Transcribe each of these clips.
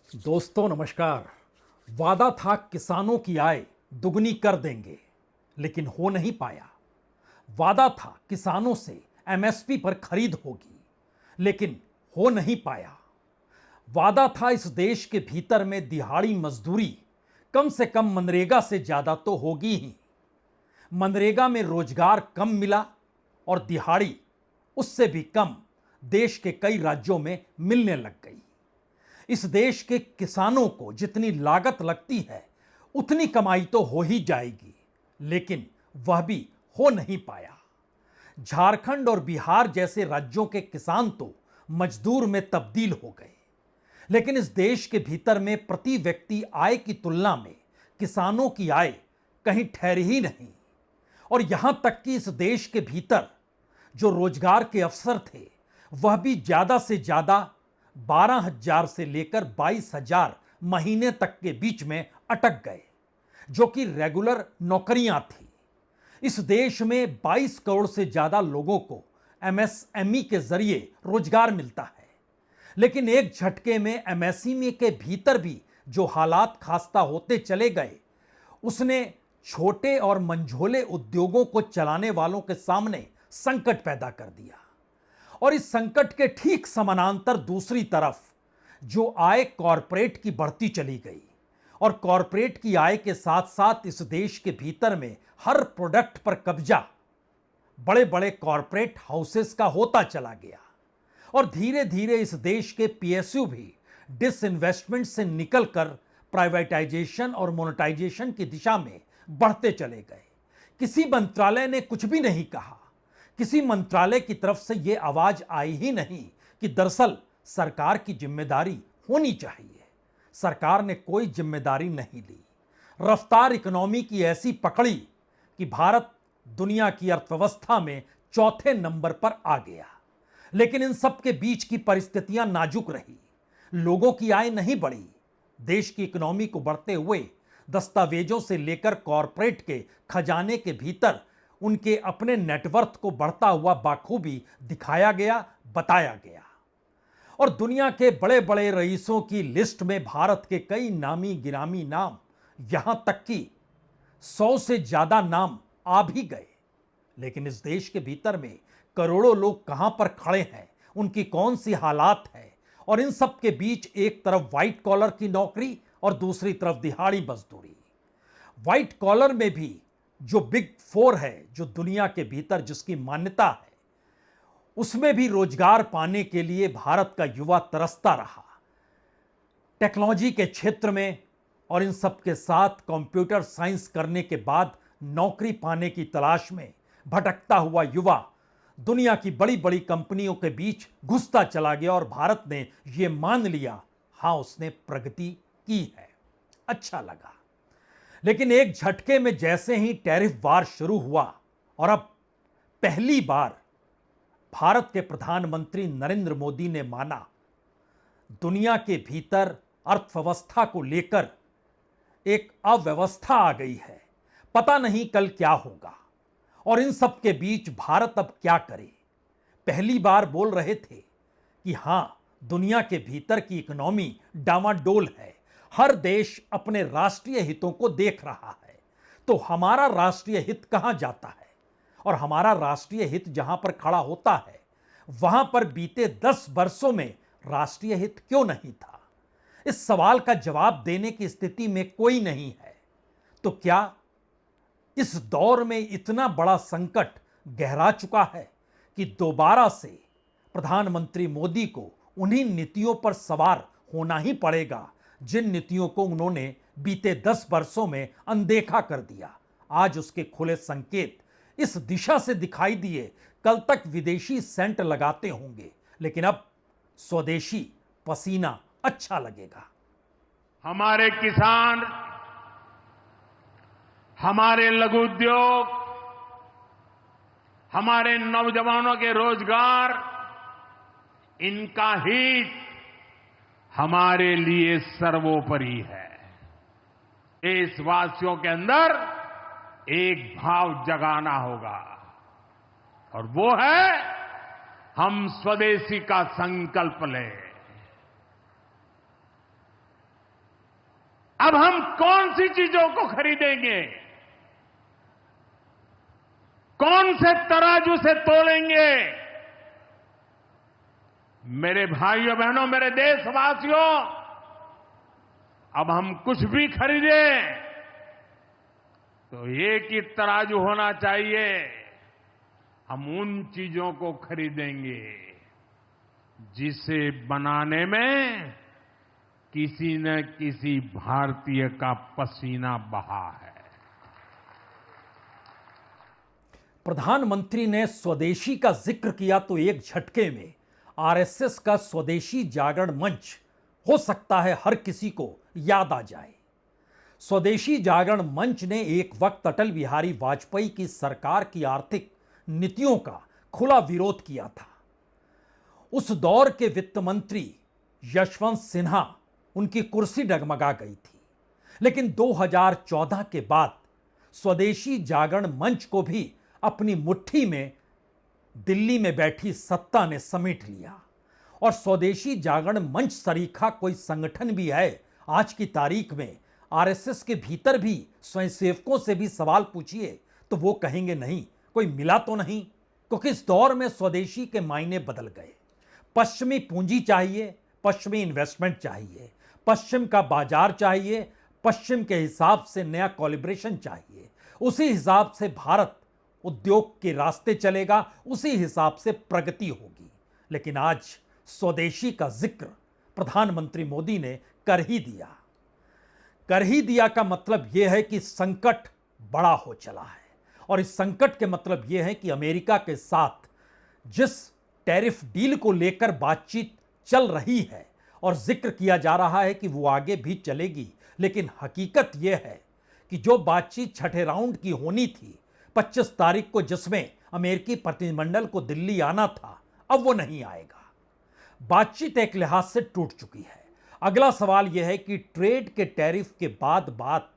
दोस्तों नमस्कार। वादा था किसानों की आय दुगनी कर देंगे, लेकिन हो नहीं पाया। वादा था किसानों से एमएसपी पर खरीद होगी, लेकिन हो नहीं पाया। वादा था इस देश के भीतर में दिहाड़ी मजदूरी कम से कम मनरेगा से ज्यादा तो होगी ही। मनरेगा में रोजगार कम मिला और दिहाड़ी उससे भी कम देश के कई राज्यों में मिलने लग गई। इस देश के किसानों को जितनी लागत लगती है उतनी कमाई तो हो ही जाएगी, लेकिन वह भी हो नहीं पाया। झारखंड और बिहार जैसे राज्यों के किसान तो मजदूर में तब्दील हो गए, लेकिन इस देश के भीतर में प्रति व्यक्ति आय की तुलना में किसानों की आय कहीं ठहरी ही नहीं। और यहां तक कि इस देश के भीतर जो रोजगार के अवसर थे वह भी ज्यादा से ज्यादा 12,000 से लेकर 22,000 महीने तक के बीच में अटक गए, जो कि रेगुलर नौकरियां थी। इस देश में 22 करोड़ से ज्यादा लोगों को एमएसएमई के जरिए रोजगार मिलता है, लेकिन एक झटके में एमएसएमई के भीतर भी जो हालात खास्ता होते चले गए, उसने छोटे और मंझोले उद्योगों को चलाने वालों के सामने संकट पैदा कर दिया। और इस संकट के ठीक समानांतर दूसरी तरफ जो आय कॉरपोरेट की बढ़ती चली गई, और कॉरपोरेट की आय के साथ साथ इस देश के भीतर में हर प्रोडक्ट पर कब्जा बड़े बड़े कॉरपोरेट हाउसेस का होता चला गया। और धीरे धीरे इस देश के पीएसयू भी डिसइन्वेस्टमेंट से निकलकर प्राइवेटाइजेशन और मोनेटाइजेशन की दिशा में बढ़ते चले गए। किसी मंत्रालय ने कुछ भी नहीं कहा, किसी मंत्रालय की तरफ से यह आवाज आई ही नहीं कि दरअसल सरकार की जिम्मेदारी होनी चाहिए। सरकार ने कोई जिम्मेदारी नहीं ली। रफ्तार इकोनॉमी की ऐसी पकड़ी कि भारत दुनिया की अर्थव्यवस्था में चौथे नंबर पर आ गया। लेकिन इन सब के बीच की परिस्थितियां नाजुक रही। लोगों की आय नहीं बढ़ी। देश की इकोनॉमी को बढ़ते हुए दस्तावेजों से लेकर कॉरपोरेट के खजाने के भीतर उनके अपने नेटवर्थ को बढ़ता हुआ बाखूबी दिखाया गया, बताया गया। और दुनिया के बड़े बड़े रईसों की लिस्ट में भारत के कई नामी गिरामी नाम, यहां तक कि 100 से ज्यादा नाम आ भी गए। लेकिन इस देश के भीतर में करोड़ों लोग कहां पर खड़े हैं, उनकी कौन सी हालात है, और इन सब के बीच एक तरफ व्हाइट कॉलर की नौकरी और दूसरी तरफ दिहाड़ी मजदूरी। व्हाइट कॉलर में भी जो बिग फोर है, जो दुनिया के भीतर जिसकी मान्यता है, उसमें भी रोजगार पाने के लिए भारत का युवा तरसता रहा। टेक्नोलॉजी के क्षेत्र में और इन सब के साथ कंप्यूटर साइंस करने के बाद नौकरी पाने की तलाश में भटकता हुआ युवा दुनिया की बड़ी बड़ी कंपनियों के बीच घुसता चला गया, और भारत ने यह मान लिया, हां उसने प्रगति की है। अच्छा लगा। लेकिन एक झटके में जैसे ही टैरिफ वार शुरू हुआ और अब पहली बार भारत के प्रधानमंत्री नरेंद्र मोदी ने माना, दुनिया के भीतर अर्थव्यवस्था को लेकर एक अव्यवस्था आ गई है, पता नहीं कल क्या होगा। और इन सब के बीच भारत अब क्या करे। पहली बार बोल रहे थे कि हां, दुनिया के भीतर की इकोनॉमी डामाडोल है, हर देश अपने राष्ट्रीय हितों को देख रहा है, तो हमारा राष्ट्रीय हित कहां जाता है। और हमारा राष्ट्रीय हित जहां पर खड़ा होता है, वहां पर बीते 10 वर्षों में राष्ट्रीय हित क्यों नहीं था। इस सवाल का जवाब देने की स्थिति में कोई नहीं है। तो क्या इस दौर में इतना बड़ा संकट गहरा चुका है कि दोबारा से प्रधानमंत्री मोदी को उन्हीं नीतियों पर सवार होना ही पड़ेगा जिन नीतियों को उन्होंने बीते 10 वर्षों में अनदेखा कर दिया। आज उसके खुले संकेत इस दिशा से दिखाई दिए। कल तक विदेशी सेंट लगाते होंगे, लेकिन अब स्वदेशी पसीना अच्छा लगेगा। हमारे किसान, हमारे लघु उद्योग, हमारे नौजवानों के रोजगार, इनका हित हमारे लिए सर्वोपरि है। देशवासियों के अंदर एक भाव जगाना होगा, और वो है हम स्वदेशी का संकल्प लें। अब हम कौन सी चीजों को खरीदेंगे, कौन से तराजू से तोलेंगे? मेरे भाइयों बहनों, मेरे देशवासियों, अब हम कुछ भी खरीदें तो एक ही तराजू होना चाहिए। हम उन चीजों को खरीदेंगे जिसे बनाने में किसी न किसी भारतीय का पसीना बहा है। प्रधानमंत्री ने स्वदेशी का जिक्र किया तो एक झटके में आरएसएस का स्वदेशी जागरण मंच हो सकता है हर किसी को याद आ जाए। स्वदेशी जागरण मंच ने एक वक्त अटल बिहारी वाजपेयी की सरकार की आर्थिक नीतियों का खुला विरोध किया था। उस दौर के वित्त मंत्री यशवंत सिन्हा, उनकी कुर्सी डगमगा गई थी। लेकिन 2014 के बाद स्वदेशी जागरण मंच को भी अपनी मुट्ठी में दिल्ली में बैठी सत्ता ने समेट लिया। और स्वदेशी जागरण मंच सरीखा कोई संगठन भी है आज की तारीख में, आरएसएस के भीतर भी स्वयंसेवकों से भी सवाल पूछिए तो वो कहेंगे नहीं, कोई मिला तो नहीं। क्योंकि इस दौर में स्वदेशी के मायने बदल गए। पश्चिमी पूंजी चाहिए, पश्चिमी इन्वेस्टमेंट चाहिए, पश्चिम का बाजार चाहिए, पश्चिम के हिसाब से नया कॉलिब्रेशन चाहिए, उसी हिसाब से भारत उद्योग के रास्ते चलेगा, उसी हिसाब से प्रगति होगी। लेकिन आज स्वदेशी का जिक्र प्रधानमंत्री मोदी ने कर ही दिया। कर ही दिया का मतलब यह है कि संकट बड़ा हो चला है। और इस संकट के मतलब यह है कि अमेरिका के साथ जिस टैरिफ डील को लेकर बातचीत चल रही है और जिक्र किया जा रहा है कि वो आगे भी चलेगी, लेकिन हकीकत यह है कि जो बातचीत छठे राउंड की होनी थी 25 तारीख को, जिसमें अमेरिकी प्रतिनिधिमंडल को दिल्ली आना था, अब वो नहीं आएगा। बातचीत एक लिहाज से टूट चुकी है। अगला सवाल यह है कि ट्रेड के टैरिफ के बाद बात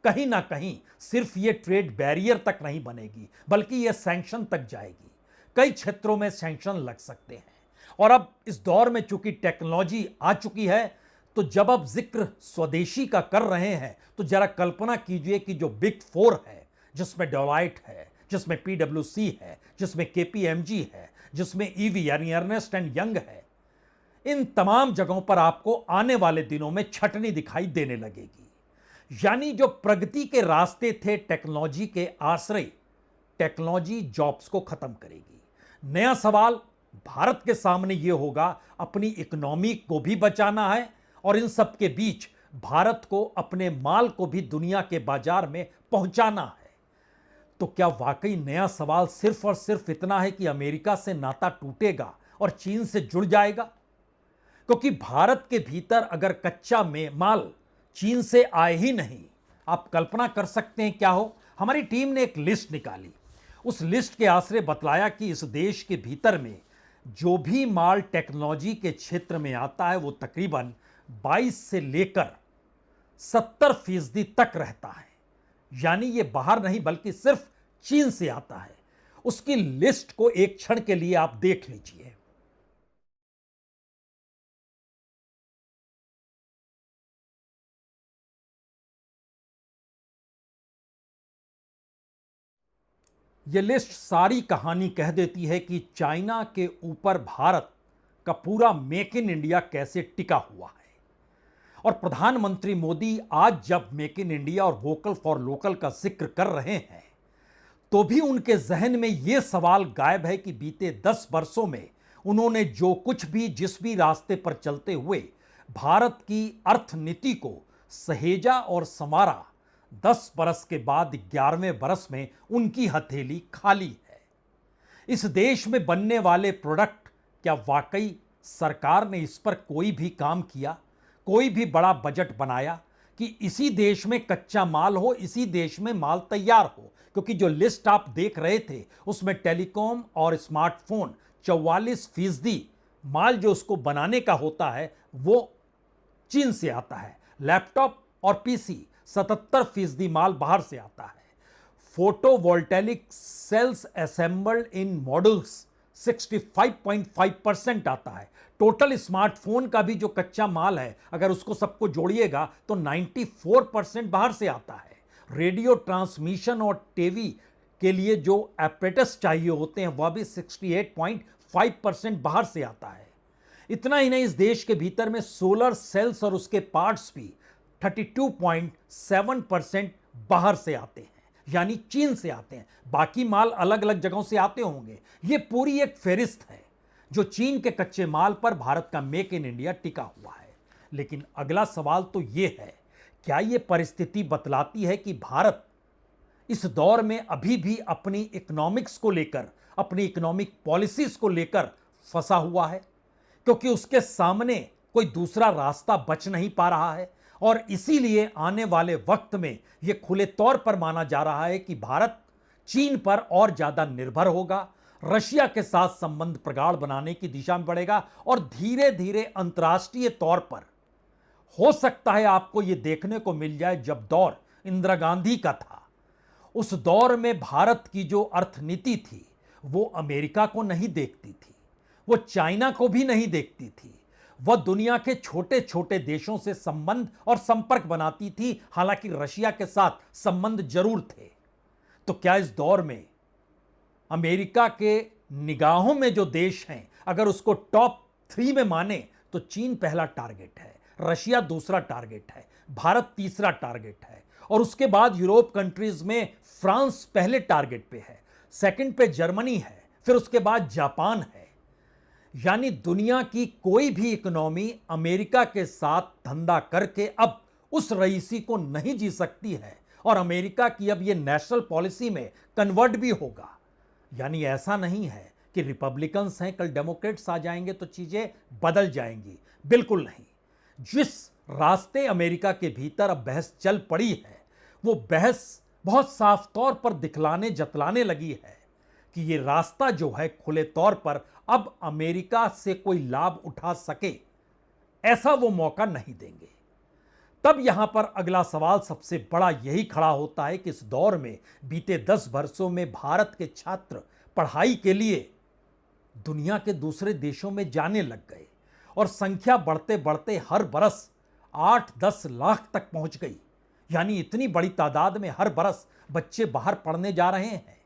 कहीं ना कहीं सिर्फ ये ट्रेड बैरियर तक नहीं बनेगी, बल्कि यह सैंक्शन तक जाएगी। कई क्षेत्रों में सैंक्शन लग सकते हैं। और अब इस दौर में चूंकि टेक्नोलॉजी आ चुकी है, तो जब अब जिक्र स्वदेशी का कर रहे हैं तो जरा कल्पना कीजिए कि जो बिग फोर है, जिसमें डेलॉयट है, जिसमें पीडब्ल्यूसी है, जिसमें केपीएमजी है, जिसमें ईवी यानी अर्नेस्ट एंड यंग है, इन तमाम जगहों पर आपको आने वाले दिनों में छटनी दिखाई देने लगेगी। यानी जो प्रगति के रास्ते थे टेक्नोलॉजी के आश्रय, टेक्नोलॉजी जॉब्स को खत्म करेगी। नया सवाल भारत के सामने यह होगा, अपनी इकोनॉमी को भी बचाना है और इन सब के बीच भारत को अपने माल को भी दुनिया के बाजार में पहुंचाना है। तो क्या वाकई नया सवाल सिर्फ और सिर्फ इतना है कि अमेरिका से नाता टूटेगा और चीन से जुड़ जाएगा? क्योंकि भारत के भीतर अगर कच्चा माल चीन से आए ही नहीं, आप कल्पना कर सकते हैं क्या हो। हमारी टीम ने एक लिस्ट निकाली। उस लिस्ट के आश्रय बतलाया कि इस देश के भीतर में जो भी माल टेक्नोलॉजी के क्षेत्र में आता है वो तकरीबन 22 से लेकर 70% तक रहता है। यानी ये बाहर नहीं बल्कि सिर्फ चीन से आता है। उसकी लिस्ट को एक क्षण के लिए आप देख लीजिए। यह लिस्ट सारी कहानी कह देती है कि चाइना के ऊपर भारत का पूरा मेक इन इंडिया कैसे टिका हुआ है। और प्रधानमंत्री मोदी आज जब मेक इन इंडिया और वोकल फॉर लोकल का जिक्र कर रहे हैं, तो भी उनके जहन में यह सवाल गायब है कि बीते 10 वर्षों में उन्होंने जो कुछ भी जिस भी रास्ते पर चलते हुए भारत की अर्थनीति को सहेजा और संवारा, 10 बरस के बाद 11वें बरस में उनकी हथेली खाली है। इस देश में बनने वाले प्रोडक्ट, क्या वाकई सरकार ने इस पर कोई भी काम किया, कोई भी बड़ा बजट बनाया कि इसी देश में कच्चा माल हो, इसी देश में माल तैयार हो? क्योंकि जो लिस्ट आप देख रहे थे उसमें टेलीकॉम और स्मार्टफोन 44% माल जो उसको बनाने का होता है वो चीन से आता है। लैपटॉप और पीसी 77% माल बाहर से आता है। फोटोवोल्टेनिक सेल्स असेंबल्ड इन मॉड्यूल्स 65.5% आता है। टोटल स्मार्टफोन का भी जो कच्चा माल है, अगर उसको सबको जोड़िएगा तो 94% बाहर से आता है। रेडियो ट्रांसमिशन और टीवी के लिए जो एपरेटस चाहिए होते हैं वह भी 68.5% बाहर से आता है। इतना ही नहीं, इस देश के भीतर में सोलर सेल्स और उसके पार्ट्स भी 32.7% बाहर से आते हैं, यानी चीन से आते हैं। बाकी माल अलग अलग जगहों से आते होंगे। यह पूरी एक फेरिस्त है जो चीन के कच्चे माल पर भारत का मेक इन इंडिया टिका हुआ है। लेकिन अगला सवाल तो यह है, क्या यह परिस्थिति बतलाती है कि भारत इस दौर में अभी भी अपनी इकोनॉमिक्स को लेकर, अपनी इकोनॉमिक पॉलिसीज को लेकर फंसा हुआ है? क्योंकि उसके सामने कोई दूसरा रास्ता बच नहीं पा रहा है और इसीलिए आने वाले वक्त में यह खुले तौर पर माना जा रहा है कि भारत चीन पर और ज्यादा निर्भर होगा, रशिया के साथ संबंध प्रगाढ़ बनाने की दिशा में बढ़ेगा और धीरे धीरे अंतर्राष्ट्रीय तौर पर हो सकता है आपको यह देखने को मिल जाए, जब दौर इंदिरा गांधी का था उस दौर में भारत की जो अर्थनीति थी वो अमेरिका को नहीं देखती थी, वो चाइना को भी नहीं देखती थी, वह दुनिया के छोटे छोटे देशों से संबंध और संपर्क बनाती थी। हालांकि रशिया के साथ संबंध जरूर थे। तो क्या इस दौर में अमेरिका के निगाहों में जो देश हैं, अगर उसको टॉप 3 में माने तो चीन पहला टारगेट है, रशिया दूसरा टारगेट है, भारत तीसरा टारगेट है और उसके बाद यूरोप कंट्रीज में फ्रांस पहले टारगेट पे है, सेकंड पे जर्मनी है, फिर उसके बाद जापान है। यानी दुनिया की कोई भी इकोनॉमी अमेरिका के साथ धंधा करके अब उस रईसी को नहीं जी सकती है और अमेरिका की अब यह नेशनल पॉलिसी में कन्वर्ट भी होगा। यानी ऐसा नहीं है कि रिपब्लिकन्स हैं कल डेमोक्रेट्स आ जाएंगे तो चीजें बदल जाएंगी, बिल्कुल नहीं। जिस रास्ते अमेरिका के भीतर अब बहस चल पड़ी है वो बहस बहुत साफ तौर पर दिखलाने जतलाने लगी है कि ये रास्ता जो है खुले तौर पर अब अमेरिका से कोई लाभ उठा सके, ऐसा वो मौका नहीं देंगे। तब यहां पर अगला सवाल सबसे बड़ा यही खड़ा होता है कि इस दौर में बीते 10 वर्षों में भारत के छात्र पढ़ाई के लिए दुनिया के दूसरे देशों में जाने लग गए और संख्या बढ़ते बढ़ते हर बरस 8-10 लाख तक पहुंच गई। यानी इतनी बड़ी तादाद में हर बरस बच्चे बाहर पढ़ने जा रहे हैं,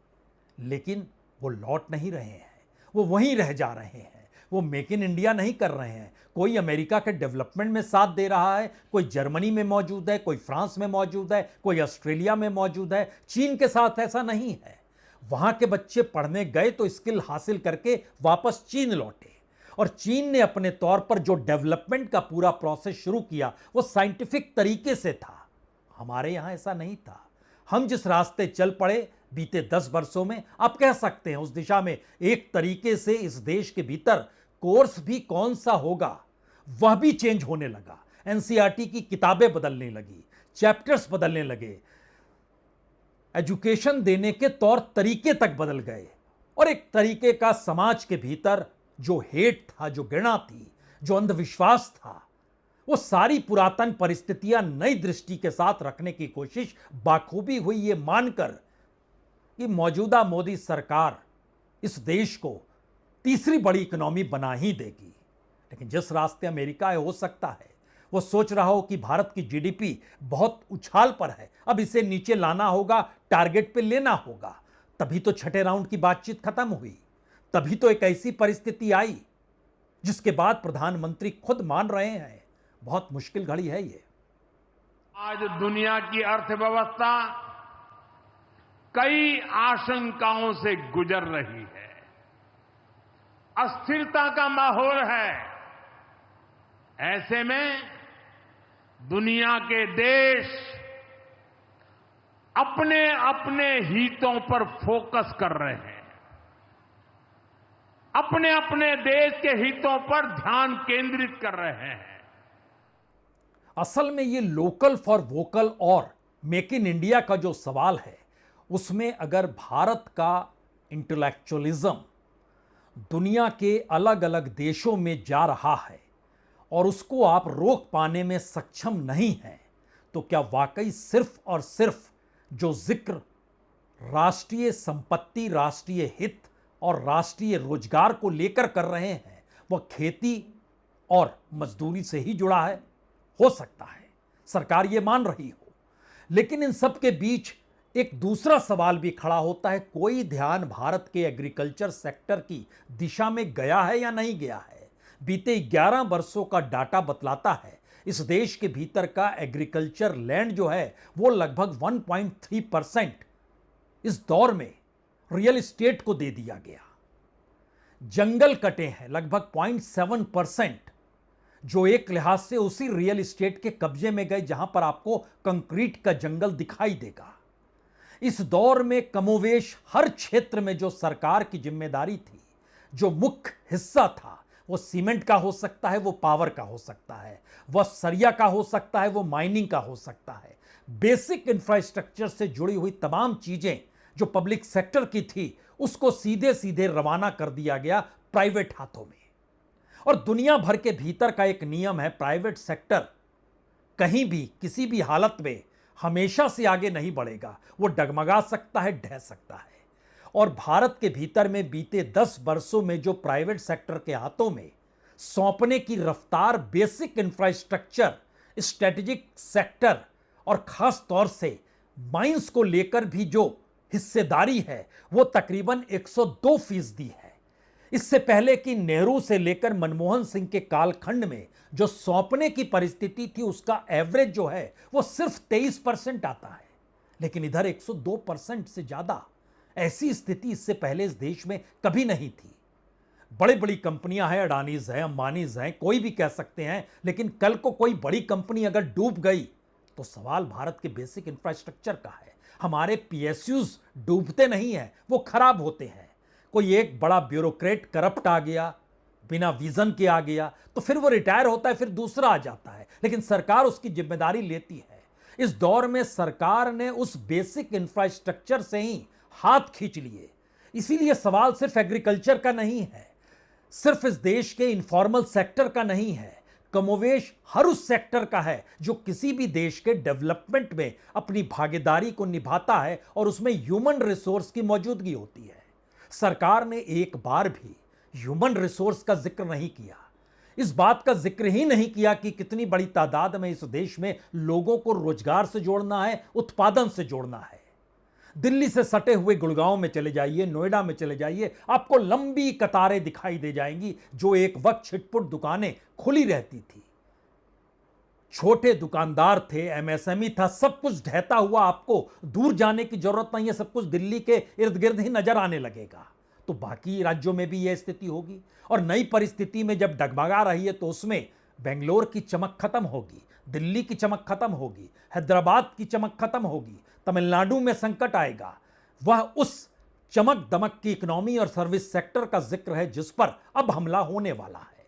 लेकिन वो लौट नहीं रहे हैं, वो वहीं रह जा रहे हैं। वो मेक इन इंडिया नहीं कर रहे हैं। कोई अमेरिका के डेवलपमेंट में साथ दे रहा है, कोई जर्मनी में मौजूद है, कोई फ्रांस में मौजूद है, कोई ऑस्ट्रेलिया में मौजूद है। चीन के साथ ऐसा नहीं है। वहां के बच्चे पढ़ने गए तो स्किल हासिल करके वापस चीन लौटे और चीन ने अपने तौर पर जो डेवलपमेंट का पूरा प्रोसेस शुरू किया वो साइंटिफिक तरीके से था। हमारे यहां ऐसा नहीं था। हम जिस रास्ते चल पड़े बीते 10 वर्षों में, आप कह सकते हैं उस दिशा में एक तरीके से इस देश के भीतर कोर्स भी कौन सा होगा वह भी चेंज होने लगा। एनसीईआरटी की किताबें बदलने लगी, चैप्टर्स बदलने लगे, एजुकेशन देने के तौर तरीके तक बदल गए और एक तरीके का समाज के भीतर जो हेट था, जो घृणा थी, जो अंधविश्वास था, वो सारी पुरातन परिस्थितियां नई दृष्टि के साथ रखने की कोशिश बाखूबी हुई, ये मानकर कि मौजूदा मोदी सरकार इस देश को तीसरी बड़ी इकोनॉमी बना ही देगी। लेकिन जिस रास्ते अमेरिका है, हो सकता है वो सोच रहा हो कि भारत की जीडीपी बहुत उछाल पर है, अब इसे नीचे लाना होगा, टारगेट पे लेना होगा। तभी तो छठे राउंड की बातचीत खत्म हुई, तभी तो एक ऐसी परिस्थिति आई जिसके बाद प्रधानमंत्री खुद मान रहे हैं बहुत मुश्किल घड़ी है ये। आज दुनिया की अर्थव्यवस्था कई आशंकाओं से गुजर रही है। अस्थिरता का माहौल है। ऐसे में दुनिया के देश अपने अपने हितों पर फोकस कर रहे हैं, अपने अपने देश के हितों पर ध्यान केंद्रित कर रहे हैं। असल में ये लोकल फॉर वोकल और मेक इन इंडिया का जो सवाल है, उसमें अगर भारत का इंटेलेक्चुअलिज्म दुनिया के अलग अलग देशों में जा रहा है और उसको आप रोक पाने में सक्षम नहीं हैं, तो क्या वाकई सिर्फ और सिर्फ जो जिक्र राष्ट्रीय संपत्ति, राष्ट्रीय हित और राष्ट्रीय रोजगार को लेकर कर रहे हैं वह खेती और मजदूरी से ही जुड़ा है। हो सकता है सरकार ये मान रही हो, लेकिन इन सब के बीच एक दूसरा सवाल भी खड़ा होता है, कोई ध्यान भारत के एग्रीकल्चर सेक्टर की दिशा में गया है या नहीं गया है। बीते 11 वर्षों का डाटा बतलाता है इस देश के भीतर का एग्रीकल्चर लैंड जो है वो लगभग 1.3% इस दौर में रियल एस्टेट को दे दिया गया। जंगल कटे हैं लगभग 0.7%, जो एक लिहाज से उसी रियल एस्टेट के कब्जे में गए जहां पर आपको कंक्रीट का जंगल दिखाई देगा। इस दौर में कमोवेश हर क्षेत्र में जो सरकार की जिम्मेदारी थी, जो मुख्य हिस्सा था, वो सीमेंट का हो सकता है, वो पावर का हो सकता है, वह सरिया का हो सकता है, वो माइनिंग का हो सकता है। बेसिक इंफ्रास्ट्रक्चर से जुड़ी हुई तमाम चीजें जो पब्लिक सेक्टर की थी उसको सीधे सीधे रवाना कर दिया गया प्राइवेट हाथों में। और दुनिया भर के भीतर का एक नियम है, प्राइवेट सेक्टर कहीं भी किसी भी हालत में हमेशा से आगे नहीं बढ़ेगा, वो डगमगा सकता है, ढह सकता है। और भारत के भीतर में बीते 10 वर्षों में जो प्राइवेट सेक्टर के हाथों में सौंपने की रफ्तार बेसिक इंफ्रास्ट्रक्चर, स्ट्रेटेजिक सेक्टर और खास तौर से माइंस को लेकर भी जो हिस्सेदारी है वो तकरीबन 102% है। इससे पहले कि नेहरू से लेकर मनमोहन सिंह के कालखंड में जो सौंपने की परिस्थिति थी उसका एवरेज जो है वो सिर्फ 23% आता है, लेकिन इधर 102% से ज्यादा। ऐसी स्थिति इससे पहले इस देश में कभी नहीं थी। बड़ी बड़ी कंपनियां हैं, अडानीज हैं, अंबानीज हैं, कोई भी कह सकते हैं, लेकिन कल को कोई बड़ी कंपनी अगर डूब गई तो सवाल भारत के बेसिक इंफ्रास्ट्रक्चर का है। हमारे पीएसयूज डूबते नहीं हैं, वो खराब होते हैं। कोई एक बड़ा ब्यूरोक्रेट करप्ट आ गया, बिना विजन के आ गया, तो फिर वो रिटायर होता है, फिर दूसरा आ जाता है, लेकिन सरकार उसकी जिम्मेदारी लेती है। इस दौर में सरकार ने उस बेसिक इंफ्रास्ट्रक्चर से ही हाथ खींच लिए। इसीलिए सवाल सिर्फ एग्रीकल्चर का नहीं है, सिर्फ इस देश के इनफॉर्मल सेक्टर का नहीं है, कमोवेश हर उस सेक्टर का है जो किसी भी देश के डेवलपमेंट में अपनी भागीदारी को निभाता है और उसमें ह्यूमन रिसोर्स की मौजूदगी होती है। सरकार ने एक बार भी ह्यूमन रिसोर्स का जिक्र नहीं किया, इस बात का जिक्र ही नहीं किया कि कितनी बड़ी तादाद में इस देश में लोगों को रोजगार से जोड़ना है, उत्पादन से जोड़ना है। दिल्ली से सटे हुए गुड़गांव में चले जाइए, नोएडा में चले जाइए, आपको लंबी कतारें दिखाई दे जाएंगी। जो एक वक्त छिटपुट दुकानें खुली रहती थी, छोटे दुकानदार थे, एमएसएमई था, सब कुछ ढहता हुआ आपको दूर जाने की जरूरत नहीं है, सब कुछ दिल्ली के इर्द गिर्द ही नजर आने लगेगा। तो बाकी राज्यों में भी यह स्थिति होगी। और नई परिस्थिति में जब डगमगा रही है तो उसमें बेंगलोर की चमक खत्म होगी, दिल्ली की चमक खत्म होगी, हैदराबाद की चमक खत्म होगी, तमिलनाडु में संकट आएगा। वह उस चमक दमक की इकोनॉमी और सर्विस सेक्टर का जिक्र है जिस पर अब हमला होने वाला है।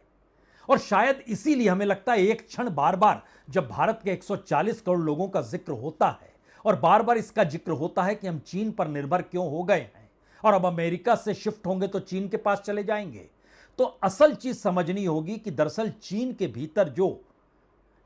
और शायद इसीलिए हमें लगता है एक क्षण बार बार जब भारत के 140 करोड़ लोगों का जिक्र होता है और बार बार इसका जिक्र होता है कि हम चीन पर निर्भर क्यों हो गए हैं और अब अमेरिका से शिफ्ट होंगे तो चीन के पास चले जाएंगे, तो असल चीज समझनी होगी कि दरअसल चीन के भीतर जो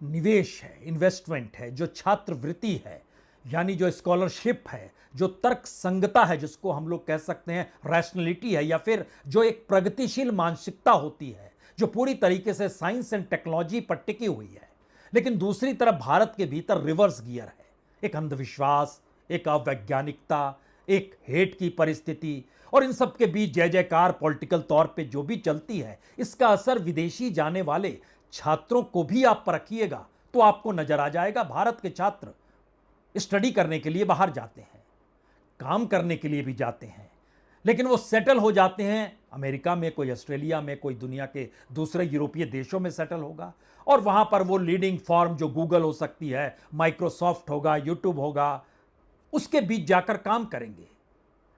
निवेश है, इन्वेस्टमेंट है, जो छात्रवृत्ति है, यानी जो स्कॉलरशिप है, जो तर्क संगता है, जिसको हम लोग कह सकते हैं रैशनलिटी है, या फिर जो एक प्रगतिशील मानसिकता होती है जो पूरी तरीके से साइंस एंड टेक्नोलॉजी पर टिकी हुई है। लेकिन दूसरी तरफ भारत के भीतर रिवर्स गियर है, एक अंधविश्वास, एक अवैज्ञानिकता, एक हेट की परिस्थिति, और इन सब के बीच जय जयकार पॉलिटिकल तौर पे जो भी चलती है, इसका असर विदेशी जाने वाले छात्रों को भी आप परखिएगा तो आपको नजर आ जाएगा। भारत के छात्र स्टडी करने के लिए बाहर जाते हैं, काम करने के लिए भी जाते हैं, लेकिन वो सेटल हो जाते हैं अमेरिका में, कोई ऑस्ट्रेलिया में, कोई दुनिया के दूसरे यूरोपीय देशों में सेटल होगा, और वहां पर वो लीडिंग फॉर्म जो गूगल हो सकती है, माइक्रोसॉफ्ट होगा, यूट्यूब होगा, उसके बीच जाकर काम करेंगे।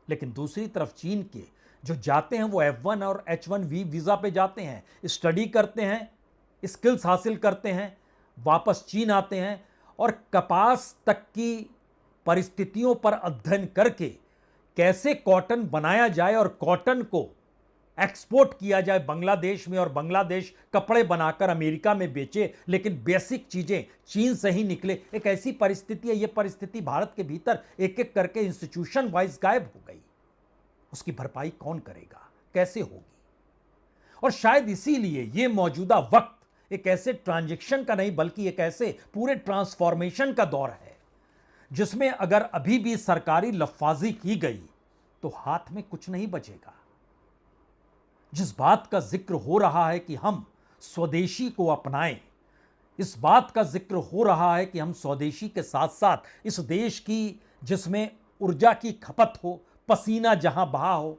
लेकिन दूसरी तरफ चीन के जो जाते हैं वो F1 और H1B वीजा पे जाते हैं, स्टडी करते हैं, स्किल्स हासिल करते हैं, वापस चीन आते हैं और कपास तक की परिस्थितियों पर अध्ययन करके कैसे कॉटन बनाया जाए और कॉटन को एक्सपोर्ट किया जाए बांग्लादेश में, और बांग्लादेश कपड़े बनाकर अमेरिका में बेचे, लेकिन बेसिक चीजें चीन से ही निकले। एक ऐसी परिस्थिति है, ये परिस्थिति भारत के भीतर एक एक करके इंस्टीट्यूशन वाइज गायब हो गई। उसकी भरपाई कौन करेगा, कैसे होगी? और शायद इसीलिए ये मौजूदा वक्त एक ऐसे ट्रांजैक्शन का नहीं बल्कि एक ऐसे पूरे ट्रांसफॉर्मेशन का दौर है जिसमें अगर अभी भी सरकारी लफ्फाजी की गई तो हाथ में कुछ नहीं बचेगा। जिस बात का जिक्र हो रहा है कि हम स्वदेशी को अपनाएं, इस बात का जिक्र हो रहा है कि हम स्वदेशी के साथ साथ इस देश की जिसमें ऊर्जा की खपत हो, पसीना जहां बहा हो,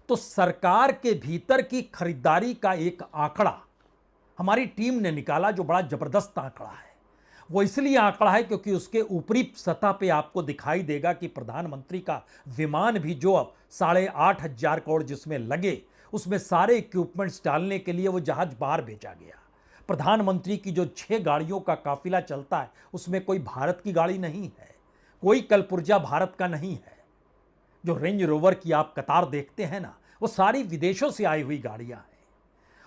तो सरकार के भीतर की खरीदारी का एक आंकड़ा हमारी टीम ने निकाला जो बड़ा जबरदस्त आंकड़ा है। वो इसलिए आंकड़ा है क्योंकि उसके ऊपरी सतह पे आपको दिखाई देगा कि प्रधानमंत्री का विमान भी जो अब 8,500 करोड़ जिसमें लगे, उसमें सारे इक्विपमेंट्स डालने के लिए वो जहाज बाहर भेजा गया। प्रधानमंत्री की जो 6 गाड़ियों का काफिला चलता है उसमें कोई भारत की गाड़ी नहीं है, कोई कलपुर्जा भारत का नहीं है। जो रेंज रोवर की आप कतार देखते हैं ना, वो सारी विदेशों से आई हुई गाड़ियां हैं।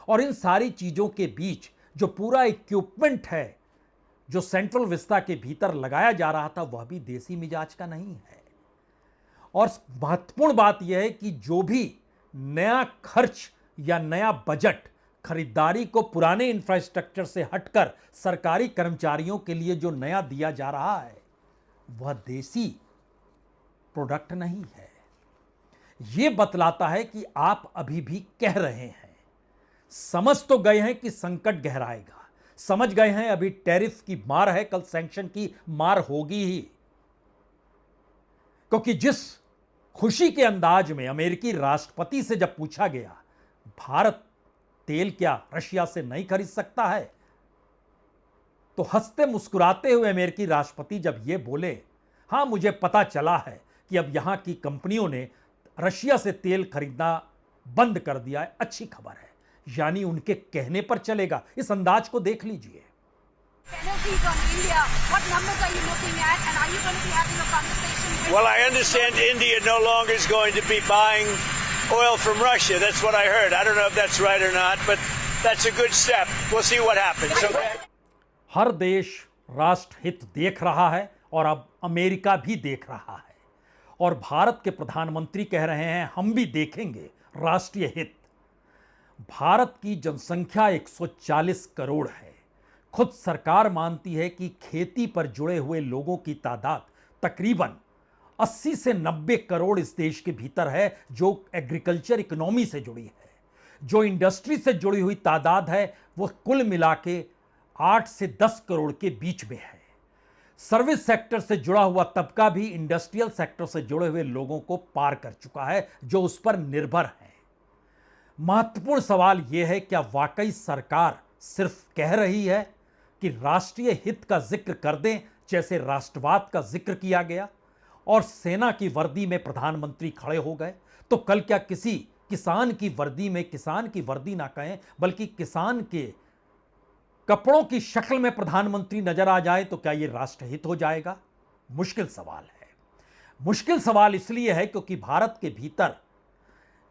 और इन सारी चीजों के बीच जो पूरा इक्विपमेंट है जो सेंट्रल विस्ता के भीतर लगाया जा रहा था वह भी देसी मिजाज का नहीं है। और महत्वपूर्ण बात यह है कि जो भी नया खर्च या नया बजट खरीदारी को पुराने इंफ्रास्ट्रक्चर से हटकर सरकारी कर्मचारियों के लिए जो नया दिया जा रहा है वह देसी प्रोडक्ट नहीं है। यह बतलाता है कि आप अभी भी कह रहे हैं, समझ तो गए हैं कि संकट गहराएगा, समझ गए हैं अभी टैरिफ की मार है, कल सैंक्शन की मार होगी ही। क्योंकि जिस खुशी के अंदाज में अमेरिकी राष्ट्रपति से जब पूछा गया भारत तेल क्या रशिया से नहीं खरीद सकता है, तो हंसते मुस्कुराते हुए अमेरिकी राष्ट्रपति जब ये बोले, हां मुझे पता चला है कि अब यहां की कंपनियों ने रशिया से तेल खरीदना बंद कर दिया है, अच्छी खबर है। यानी उनके कहने पर चलेगा। इस अंदाज को देख लीजिए। Penalties on India. What numbers are you looking at, and are you going to be having a conversation with? Well, I understand India no longer is going to be buying oil from Russia. That's what I heard. I don't know if that's right or not, but that's a good step. We'll see what happens. Okay? हर देश राष्ट्र हित देख रहा है और अब America भी देख रहा है, और भारत के प्रधानमंत्री कह रहे हैं हम भी देखेंगे राष्ट्रीय हित। भारत की जनसंख्या 140 करोड़ है। खुद सरकार मानती है कि खेती पर जुड़े हुए लोगों की तादाद तकरीबन 80 से 90 करोड़ इस देश के भीतर है जो एग्रीकल्चर इकोनॉमी से जुड़ी है। जो इंडस्ट्री से जुड़ी हुई तादाद है वो कुल मिला के 8 से 10 करोड़ के बीच में है। सर्विस सेक्टर से जुड़ा हुआ तबका भी इंडस्ट्रियल सेक्टर से जुड़े हुए लोगों को पार कर चुका है जो उस पर निर्भर है। महत्वपूर्ण सवाल यह है, क्या वाकई सरकार सिर्फ कह रही है कि राष्ट्रीय हित का जिक्र कर दें जैसे राष्ट्रवाद का जिक्र किया गया और सेना की वर्दी में प्रधानमंत्री खड़े हो गए, तो कल क्या किसी किसान की वर्दी में, किसान की वर्दी ना कहें बल्कि किसान के कपड़ों की शक्ल में प्रधानमंत्री नजर आ जाए तो क्या यह राष्ट्रहित हो जाएगा? मुश्किल सवाल है। मुश्किल सवाल इसलिए है क्योंकि भारत के भीतर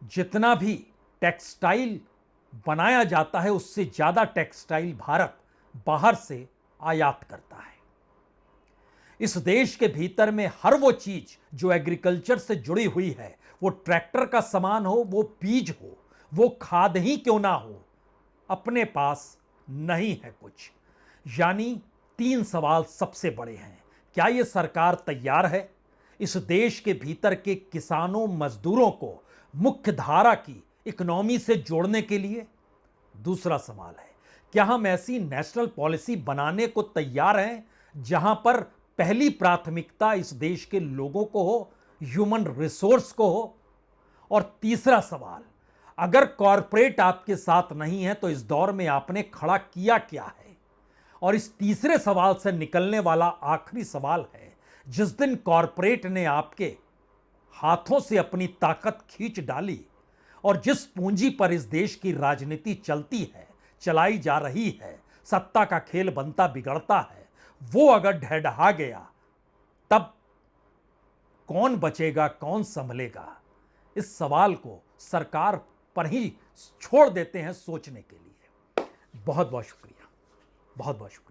जितना भी टेक्सटाइल बनाया जाता है उससे ज्यादा टेक्सटाइल भारत बाहर से आयात करता है। इस देश के भीतर में हर वो चीज जो एग्रीकल्चर से जुड़ी हुई है, वो ट्रैक्टर का सामान हो, वो बीज हो, वो खाद ही क्यों ना हो, अपने पास नहीं है कुछ। यानी 3 सवाल सबसे बड़े हैं। क्या यह सरकार तैयार है इस देश के भीतर के किसानों मजदूरों को मुख्य धारा की इकोनॉमी से जोड़ने के लिए? दूसरा सवाल है, क्या हम ऐसी नेशनल पॉलिसी बनाने को तैयार हैं जहां पर पहली प्राथमिकता इस देश के लोगों को हो, ह्यूमन रिसोर्स को हो? और तीसरा सवाल, अगर कॉरपोरेट आपके साथ नहीं है तो इस दौर में आपने खड़ा किया क्या है? और इस तीसरे सवाल से निकलने वाला आखिरी सवाल है, जिस दिन कॉरपोरेट ने आपके हाथों से अपनी ताकत खींच डाली और जिस पूंजी पर इस देश की राजनीति चलती है, चलाई जा रही है, सत्ता का खेल बनता बिगड़ता है, वो अगर ढहढहा गया तब कौन बचेगा, कौन संभलेगा? इस सवाल को सरकार पर ही छोड़ देते हैं सोचने के लिए। बहुत बहुत शुक्रिया, बहुत बहुत शुक्रिया।